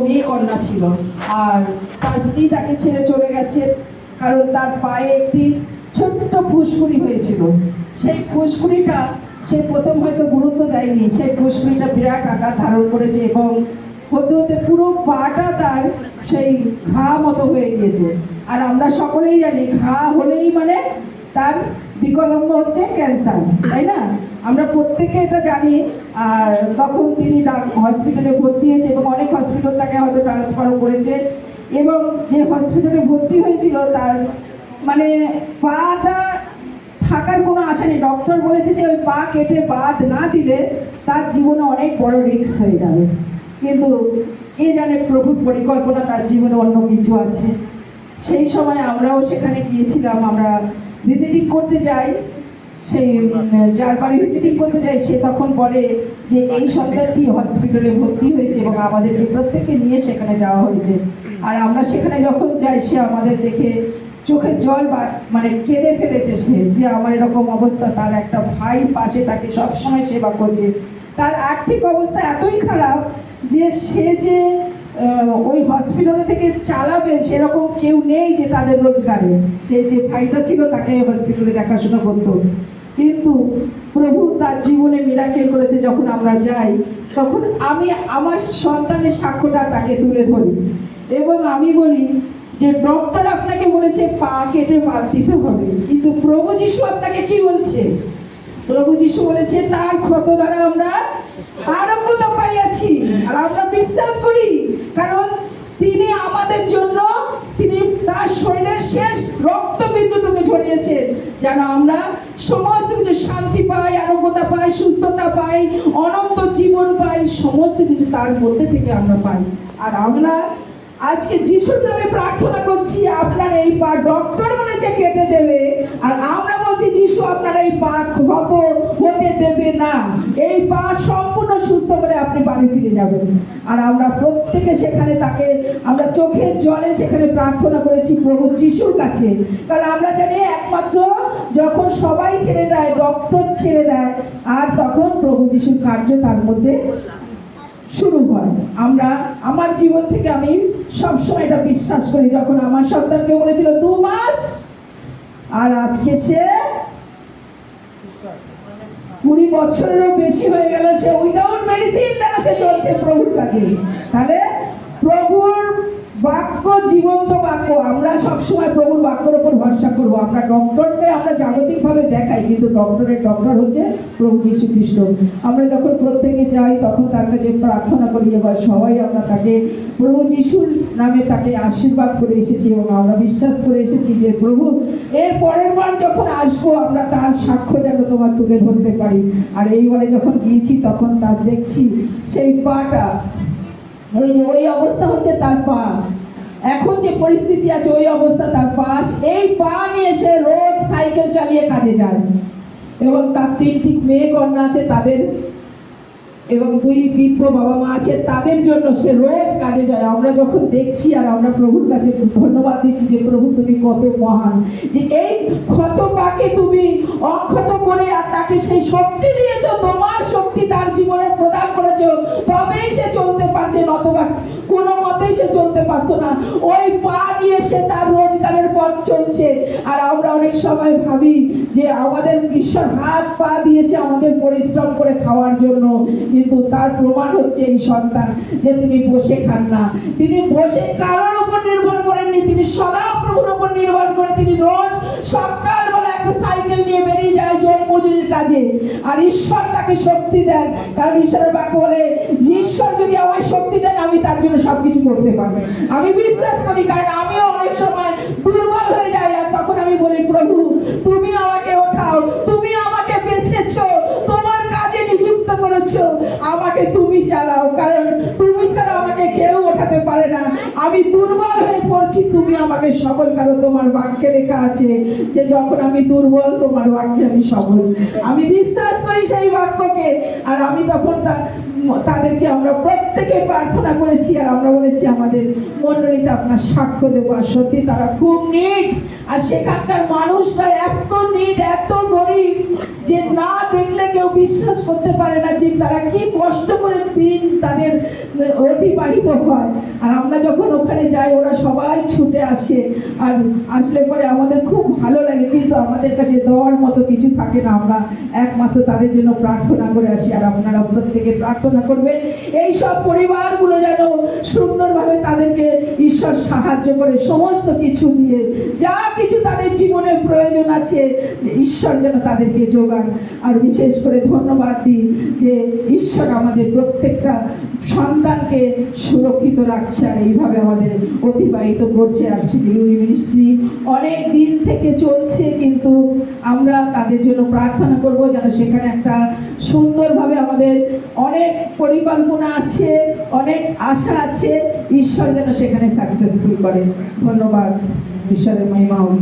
মেয়ে কন্যা ছিল, আর তার স্ত্রী তাকে ছেড়ে চলে গেছে, কারণ তার পায়ে একটি ছোট্ট ফুসকুড়ি হয়েছিল। সেই ফুসকুড়িটা সে প্রথম হয়তো গুরুত্ব দেয়নি, সেই ফুসকুড়িটা বিরাট আকার ধারণ করেছে এবং হতে হতে পুরো পাটা তার সেই ঘা মতো হয়ে গিয়েছে। আর আমরা সকলেই জানি ঘা হলেই মানে তার বিকলঙ্গ হচ্ছে ক্যান্সার, তাই না? আমরা প্রত্যেকে এটা জানি। আর তখন তিনি হসপিটালে ভর্তি হয়েছে এবং অনেক হসপিটাল তাকে হয়তো ট্রান্সফারও করেছে, এবং যে হসপিটালে ভর্তি হয়েছিল তার মানে পাটা থাকার কোনো আশা নেই। ডক্টর বলেছে যে ওই পা কেটে বাদ না দিলে তার জীবনে অনেক বড় রিস্ক হয়ে যাবে, কিন্তু কে জানে প্রভুর পরিকল্পনা তার জীবনে অন্য কিছু আছে। সেই সময় আমরাও সেখানে গিয়েছিলাম, আমরা ভিজিটিং করতে যাই। সেই যার বাড়ি ভিজিটিং করতে যাই সে তখন বলে যে এই সন্তানটি হসপিটালে ভর্তি হয়েছে এবং আমাদেরকে প্রত্যেককে নিয়ে সেখানে যাওয়া হয়েছে। আর আমরা সেখানে যখন যাই সে আমাদের দেখে চোখের জল মানে কেঁদে ফেলেছে সে, যে আমার এরকম অবস্থা, তার একটা ভাই পাশে তাকে সবসময় সেবা করছে। তার আর্থিক অবস্থা এতই খারাপ যে সে যে ওই হসপিটালে থেকে চালাবে সেরকম কেউ নেই যে তাদের রোজগারে। সে যে ভাইটা ছিল তাকে হসপিটালে দেখাশোনা করতো, কিন্তু প্রভু তার জীবনে মিরাকেল করেছে। যখন আমরা যাই তখন আমি আমার সন্তানের সাক্ষ্যটা তাকে তুলে ধরি এবং আমি বলি যে ডক্টর আপনাকে বলেছে পা কেটে বাদ দিতে হবে, কিন্তু প্রভু যিশু আপনাকে কি বলছে? প্রভু যিশু বলেছে তার ক্ষত দ্বারা আমরা আরোগ্যতা পাইয়াছি। আর আমরা বিশ্বাস করি, কারণ তিনি আমাদের জন্য তিনি তার শরীরের শেষ রক্তবিন্দুটুকু ঝরিয়েছেন যেন আমরা সমস্ত কিছু শান্তি পাই, আরোগ্যতা পাই, সুস্থতা পাই, অনন্ত জীবন পাই, সমস্ত কিছু তার মধ্যে থেকে আমরা পাই। আর আমরা আজকে যিশুর নামে প্রার্থনা করছি, আপনার এই পা ডক্টর বলেছে কেটে দেবে, আর আমরা বলছি যিশু আপনার এই পা ক্ষত হতে দেবে না, এই পা সম্পূর্ণ সুস্থ করে আপনি বাড়ি ফিরে যাবেন। আর আমরা প্রত্যেকে সেখানে তাকে আমরা চোখের জলে সেখানে প্রার্থনা করেছি প্রভু যিশুর কাছে, কারণ আমরা জানি একমাত্র যখন সবাই ছেড়ে দেয়, ডক্টর ছেড়ে দেয়, আর তখন প্রভু যিশুর কার্য তার মধ্যে শুরু হয়। আমরা আমার জীবন থেকে আমি সবসময় এটা বিশ্বাস করি, যখন আমার সন্তানকে বলেছিল 2 মাস, আর আজকে সে 20 বছরেরও বেশি হয়ে গেল, সে উইদাউট মেডিসিন দ্বারা সে চলছে প্রভুর কাছে। তাহলে প্রভুর বাক্য জীবন্ত বাক্য, আমরা সবসময় প্রভুর বাক্যের উপর ভরসা করবো। আমরা ডক্টরকে আমরা জাগতিকভাবে দেখাই, কিন্তু ডক্টরের ডক্টর হচ্ছে প্রভু যীশু খ্রিস্ট। আমরা যখন প্রত্যেকে যাই তখন তার কাছে প্রার্থনা করি, এবার সবাই আমরা তাকে প্রভু যিশুর নামে তাকে আশীর্বাদ করে এসেছি এবং আমরা বিশ্বাস করে এসেছি যে প্রভু এর পরের বার যখন আসবো আমরা তার সাক্ষ্য যেন তোমার তুলে ধরতে পারি। আর এইবারে যখন গিয়েছি তখন তার দেখছি সেই পাটা ওই অবস্থা হচ্ছে তার পা, এখন যে পরিস্থিতি আছে ওই অবস্থা তার পাশ, এই পা নিয়ে সে রোজ সাইকেল চালিয়ে কাজে যায় এবং তার 3টি মেয়ে কন্যা আছে তাদের, এবং 2 বৃদ্ধ বাবা মা আছে তাদের জন্য সে রোজ কাজে যায়। আমরা যখন দেখছি আর আমরা প্রভুর কাছে ধন্যবাদ দিচ্ছি যে প্রভু তুমি কত মহান, যে এই ক্ষত পাকে তুমি অক্ষত করে আর তাকে সেই শক্তি দিয়েছো, তোমার শক্তি তার জীবনে প্রদান করেছো, তবেই সে চলতে পারছে, নতবা কোনো মতেই সে চলতে পারতো না। ওই পা নিয়ে সে তার রোজগারের পথ চলছে। আর আমরা অনেক সময় ভাবি যে আমাদের ঈশ্বর হাত পা দিয়েছে আমাদের পরিশ্রম করে খাওয়ার জন্য, কিন্তু তার প্রমাণ হচ্ছে এই সন্তান যে তিনি বসে খান না, তিনি বসে কারোর উপর নির্ভর করেননি, তিনি সদা প্রভুর উপর নির্ভর করে তিনি রোজ সকালবেলা একটা সাইকেল নিয়ে বেরিয়ে যায় জল মজুরির কাজে। আর ঈশ্বর তাকে শক্তি দেন, কারণ ঈশ্বরের বাক্য বলে ঈশ্বর যদি আমায় শক্তি দেন আমি তার জন্য সবকিছু করতে পারবো। আমি বিশ্বাস করি, কারণ আমিও অনেক সময় দুর্বল হয়ে যাই, আর তখন আমি বলি প্রভু তুমি আমাকে ওঠাও, তুমি আমাকে বেছেছো, তোমার কাজে নিযুক্ত করেছো, আমাকে তুমি চালাও, কারণ তুমি ছাড়া আমাকে কেউ ওঠাতে পারে না, আমি দুর্বল হয়ে পড়ছি, তুমি আমাকে সবল করো। তোমার বাক্যে লেখা আছে যে যখন আমি দুর্বল তোমার বাক্যে আমি সবল। আমি বিশ্বাস করি সেই বাক্যকে, আর আমি তখন তাদেরকে আমরা প্রত্যেকে প্রার্থনা করেছি, আর আমরা বলেছি আমাদের মণ্ডলীতে আপনার সাক্ষ্য দেবো। আর সত্যি তারা খুব নিট, আর সেখানকার মানুষরা এত নিট, এত গরিব যে না দেখলে কেউ বিশ্বাস করতে পারে না যে তারা কি কষ্ট করে দিন তাদের অতিবাহিত হয়। আর আমরা যখন ওখানে যাই ওরা সবাই ছুটে আসে, আর আসলে পরে আমাদের খুব ভালো লাগে, কিন্তু আমাদের কাছে দেওয়ার মতো কিছু থাকে না। আমরা একমাত্র তাদের জন্য প্রার্থনা করে আসি। আর আপনারা প্রত্যেকে প্রার্থনা করবেন এই সব পরিবারগুলো যেন সুন্দরভাবে তাদেরকে ঈশ্বর সাহায্য করে, সমস্ত কিছু দিয়ে যা কিছু তাদের জীবনে প্রয়োজন আছে ঈশ্বর যেন তাদেরকে যোগান। আর বিশেষ করে ধন্যবাদ দিই যে ঈশ্বর আমাদের প্রত্যেকটা সন্তানকে সুরক্ষিত রাখছে আর এইভাবে আমাদের অতিবাহিত করছে। আর শিলিগুড়ি মিনিস্ট্রি অনেক দিন থেকে চলছে, কিন্তু আমরা তাদের জন্য প্রার্থনা করব যেন সেখানে একটা সুন্দরভাবে আমাদের অনেক পরিকল্পনা আছে, অনেক আশা আছে, ঈশ্বর যেন সেখানে সাকসেসফুল করে। ধন্যবাদ, ঈশ্বরের মহিমা হোক।